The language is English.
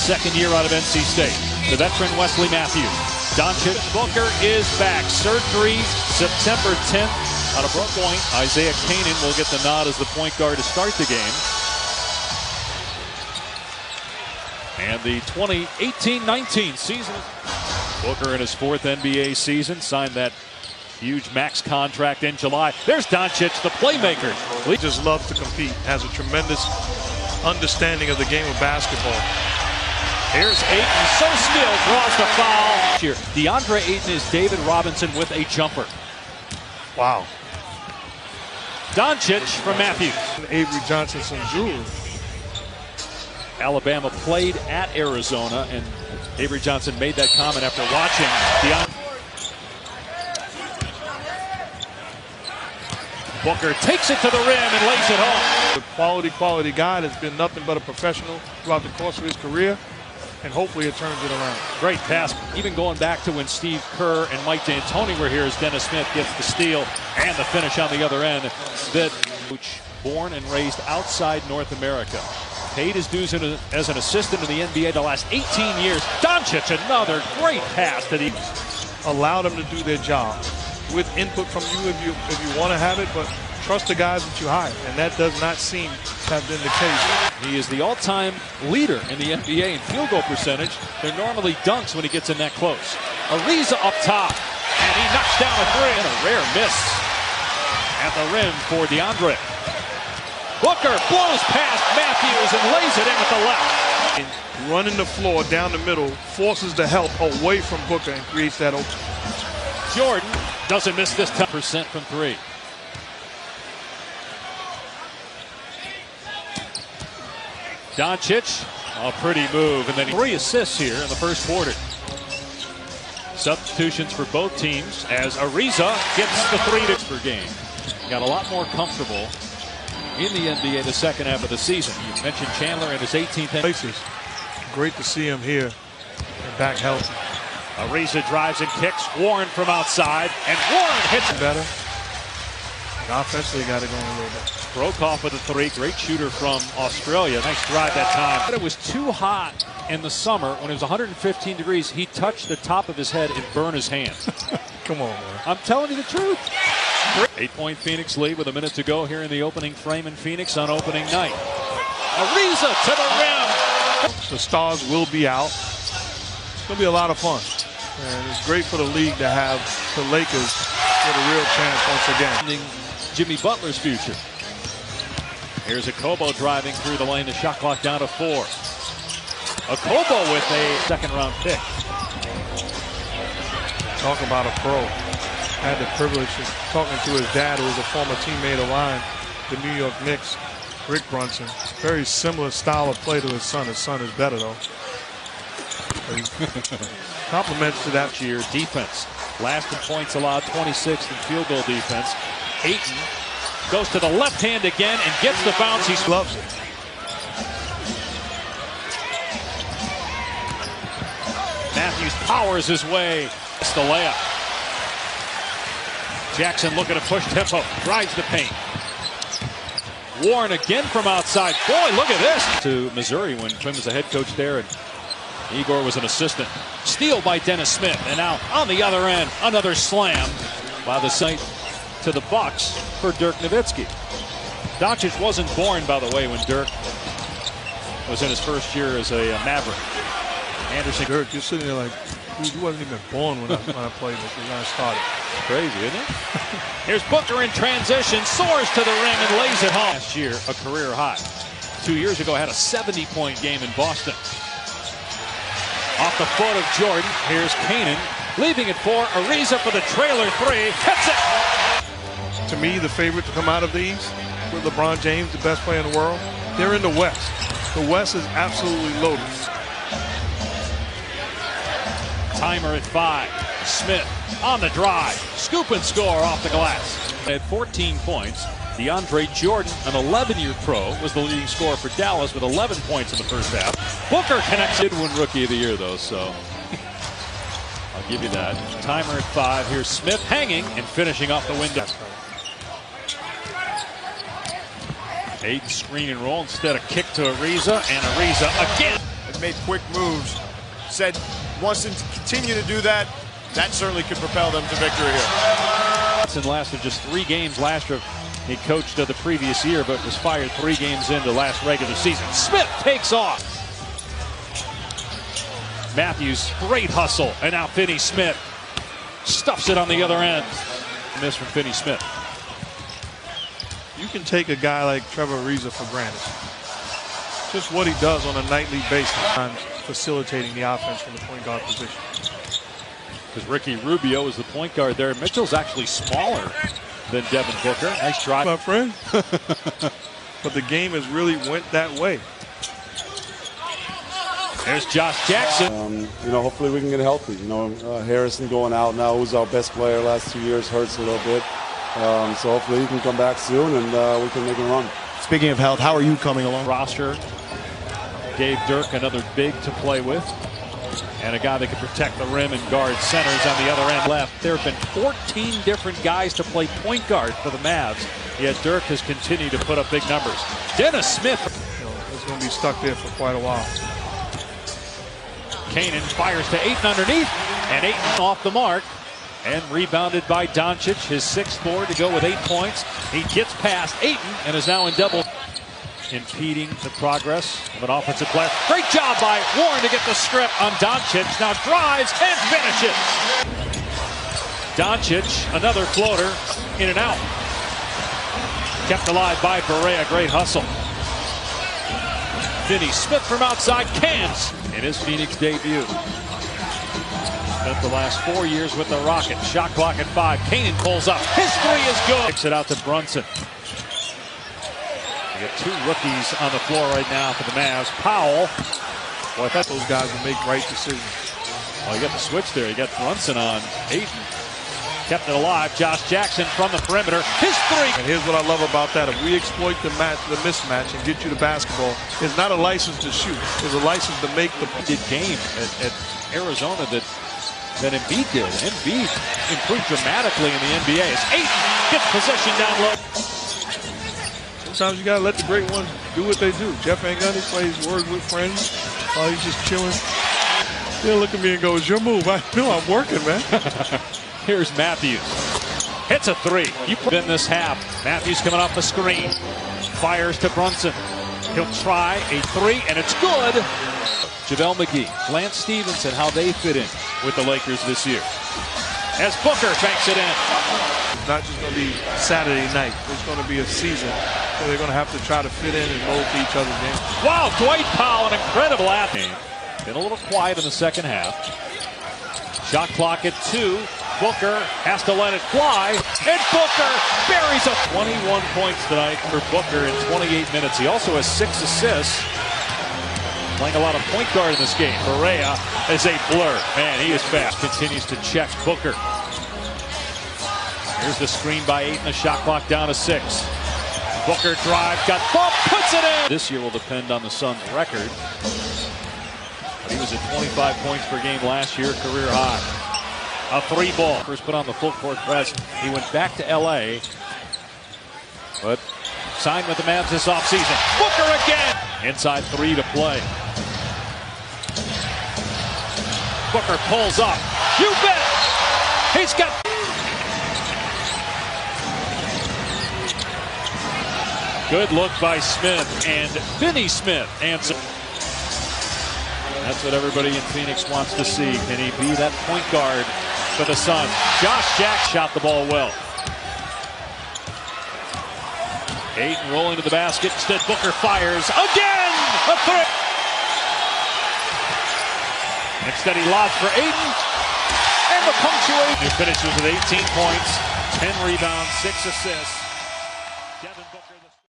second year out of NC State. The veteran Wesley Matthews. Dončić. Booker is back. Surgery September 10th. Out of Brook Point, Isaiah Ayton will get the nod as the point guard to start the game. And the 2018-19 season. Booker in his fourth NBA season signed that huge max contract in July. There's Dončić, the playmaker. He just loves to compete, has a tremendous understanding of the game of basketball. Here's Ayton, so skilled, draws the foul. Here, Deandre Ayton is David Robinson with a jumper. Wow. Dončić from Matthews. Avery Johnson jewelry. Alabama played at Arizona, and Avery Johnson made that comment after watching Deandre. Booker takes it to the rim and lays it home. The quality guy that's been nothing but a professional throughout the course of his career, and hopefully it turns it around. Great pass. Even going back to when Steve Kerr and Mike D'Antoni were here, as Dennis Smith gets the steal and the finish on the other end. That coach, born and raised outside North America, paid his dues as an assistant in the NBA the last 18 years. Dončić, another great pass that he allowed them to do their job with input from you if you want to have it, but trust the guys that you hire, and that does not seem to have been the case. He is the all-time leader in the NBA in field goal percentage. They're normally dunks when he gets in that close. Ariza up top, and he knocks down a three. And a rare miss at the rim for Deandre. Booker blows past Matthews and lays it in with the left. And running the floor down the middle, forces the help away from Booker and creates that open. Jordan doesn't miss this 10% from three. Dončić, a pretty move, and then 3 assists here in the first quarter. Substitutions for both teams as Ariza gets the 3 per game. Got a lot more comfortable in the NBA the second half of the season. You mentioned Chandler in his 18th places. Great to see him here and back healthy. Ariza drives and kicks. Warren from outside, and Warren hits it better. And offensively got it going a little bit. Brokoff with a 3. Great shooter from Australia. Nice drive that time. But it was too hot in the summer when it was 115 degrees. He touched the top of his head and burned his hand. Come on, man. I'm telling you the truth. 8-point Phoenix lead with a minute to go here in the opening frame in Phoenix on opening night. Ariza to the rim. The stars will be out. It's going to be a lot of fun. And it's great for the league to have the Lakers get a real chance once again. Jimmy Butler's future. Here's Okobo driving through the lane. The shot clock down to 4. Okobo with a second-round pick. Talk about a pro. I had the privilege of talking to his dad, who was a former teammate of mine, the New York Knicks, Rick Brunson. Very similar style of play to his son. His son is better, though. Compliments to that year defense. Last in points allowed, 26th in field goal defense. Ayton goes to the left hand again and gets the bounce. He loves it. Matthews powers his way. It's the layup. Jackson looking to push tempo. Drives the paint. Warren again from outside. Boy, look at this. To Missouri when Quinn was the head coach there, and Igor was an assistant. Steal by Dennis Smith. And now on the other end, another slam by the site to the Bucks for Dirk Nowitzki. Dončić wasn't born, by the way, when Dirk was in his first year as a Maverick. Anderson. Dirk, you're sitting there like, dude, you wasn't even born when I played this, when I started. Crazy, isn't it? Here's Booker in transition, soars to the rim and lays it home. Last year, a career high. 2 years ago, had a 70-point game in Boston. Off the foot of Jordan, here's Ayton, leaving it for Ariza for the trailer 3. Hits it! To me, the favorite to come out of these, with LeBron James, the best player in the world, they're in the West. The West is absolutely loaded. Timer at 5. Smith on the drive. Scoop and score off the glass. At 14 points, DeAndre Jordan, an 11-year pro, was the leading scorer for Dallas with 11 points in the first half. Booker connects. Did win Rookie of the Year, though, so I'll give you that. Timer at 5. Here's Smith hanging and finishing off the window. Ayton screen and roll instead of kick to Ariza, and Ariza again. made quick moves. Said wants them to continue to do that. That certainly could propel them to victory here. Johnson lasted just 3 games last year. He coached the previous year, but was fired 3 games into last regular season. Smith takes off. Matthews, great hustle, and now Finney Smith stuffs it on the other end. Miss from Finney Smith. You can take a guy like Trevor Ariza for granted. Just what he does on a nightly basis, facilitating the offense from the point guard position. Because Ricky Rubio is the point guard there. Mitchell's actually smaller than Devin Booker. Nice drive, my friend. But the game has really went that way. There's Josh Jackson. Hopefully we can get healthy. Harrison going out now, who's our best player last 2 years, hurts a little bit. So hopefully he can come back soon and we can make a run. Speaking of health, how are you coming along? Roster gave Dirk another big to play with, and a guy that can protect the rim and guard centers on the other end left. There have been 14 different guys to play point guard for the Mavs, yet Dirk has continued to put up big numbers. Dennis Smith. Is going to be stuck there for quite a while. Kanan fires to Ayton underneath, and Ayton off the mark, and rebounded by Dončić, his 6th board to go with 8 points. He gets past Ayton and is now in double, impeding the progress of an offensive player. Great job by Warren to get the strip on Dončić. Now drives and finishes. Dončić, another floater, in and out. Kept alive by Barea. Great hustle. Finney Smith from outside cans in his Phoenix debut. Spent the last 4 years with the Rockets. Shot clock at 5. Kanan pulls up. His 3 is good. Kicks it out to Brunson. We got 2 rookies on the floor right now for the Mavs. Powell. Boy, I thought those guys would make right decisions. Oh, you got the switch there. You got Brunson on Ayton. Kept it alive. Josh Jackson from the perimeter. His 3. And here's what I love about that. If we exploit the mismatch and get you to basketball, it's not a license to shoot. It's a license to make the game at Arizona that Embiid did. Embiid improved dramatically in the NBA. As Ayton gets possession down low. Sometimes you got to let the great ones do what they do. Jeff Van Gundy plays Words with Friends while he's just chilling. He'll look at me and go, "It's your move." I know I'm working, man. Here's Matthews. Hits a 3. You put in this half. Matthews coming off the screen. Fires to Brunson. He'll try a 3, and it's good. JaVale McGee, Lance Stevenson, how they fit in with the Lakers this year. As Booker banks it in. It's not just going to be Saturday night. It's going to be a season. So they're going to have to try to fit in and mold to each other's game. Wow, Dwight Powell, an incredible athlete. Been a little quiet in the second half. Shot clock at 2. Booker has to let it fly, and Booker buries a 21 points tonight for Booker in 28 minutes. He also has 6 assists. Playing a lot of point guard in this game. Barea is a blur. Man, he is fast. Continues to check Booker. Here's the screen by Ayton. The shot clock down to 6. Booker drives, got bumped, puts it in. This year will depend on the Suns' record. But he was at 25 points per game last year, career high. A 3-ball. First put on the full court press. He went back to LA, but signed with the Mavs this offseason. Booker again. Inside 3 to play. Booker pulls up. You bet. He's got. Good look by Smith, and Finney Smith answers. That's what everybody in Phoenix wants to see. Can he be that point guard for the Suns? Josh Jackson shot the ball well. Ayton rolling to the basket. Instead, Booker fires again. A 3. Instead, he lobs for Ayton. And the punctuation. He finishes with 18 points, 10 rebounds, 6 assists.